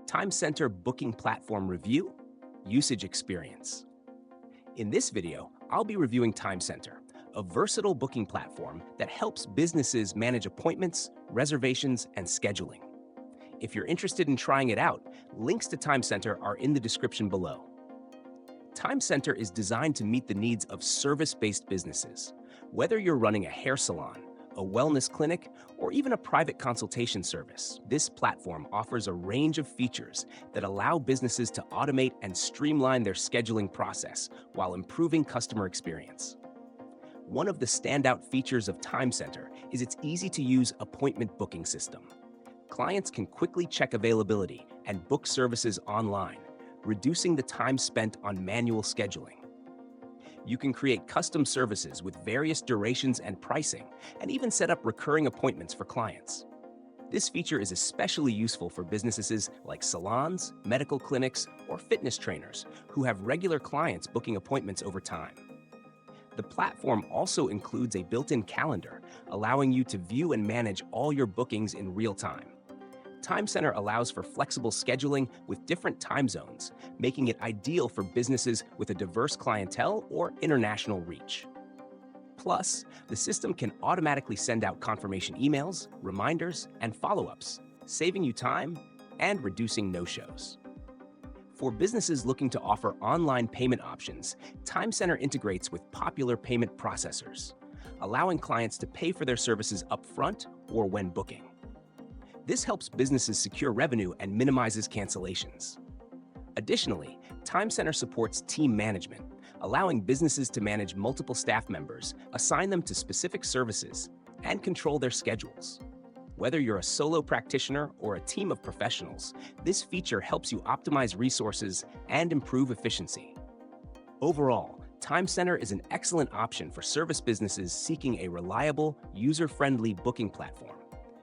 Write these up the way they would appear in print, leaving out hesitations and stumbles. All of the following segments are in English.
TimeCenter Booking Platform Review, Usage Experience. In this video, I'll be reviewing TimeCenter, a versatile booking platform that helps businesses manage appointments, reservations, and scheduling. If you're interested in trying it out, links to TimeCenter are in the description below. TimeCenter is designed to meet the needs of service-based businesses. Whether you're running a hair salon, a wellness clinic, or even a private consultation service, this platform offers a range of features that allow businesses to automate and streamline their scheduling process while improving customer experience. One of the standout features of TimeCenter is its easy-to-use appointment booking system. Clients can quickly check availability and book services online, reducing the time spent on manual scheduling. You can create custom services with various durations and pricing, and even set up recurring appointments for clients. This feature is especially useful for businesses like salons, medical clinics, or fitness trainers who have regular clients booking appointments over time. The platform also includes a built-in calendar, allowing you to view and manage all your bookings in real time. TimeCenter allows for flexible scheduling with different time zones, making it ideal for businesses with a diverse clientele or international reach. Plus, the system can automatically send out confirmation emails, reminders, and follow-ups, saving you time and reducing no-shows. For businesses looking to offer online payment options, TimeCenter integrates with popular payment processors, allowing clients to pay for their services upfront or when booking. This helps businesses secure revenue and minimizes cancellations. Additionally, TimeCenter supports team management, allowing businesses to manage multiple staff members, assign them to specific services, and control their schedules. Whether you're a solo practitioner or a team of professionals, this feature helps you optimize resources and improve efficiency. Overall, TimeCenter is an excellent option for service businesses seeking a reliable, user-friendly booking platform.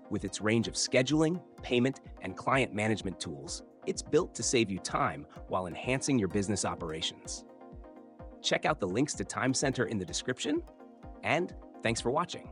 With its range of scheduling, payment, and client management tools, it's built to save you time while enhancing your business operations. Check out the links to TimeCenter in the description, and thanks for watching.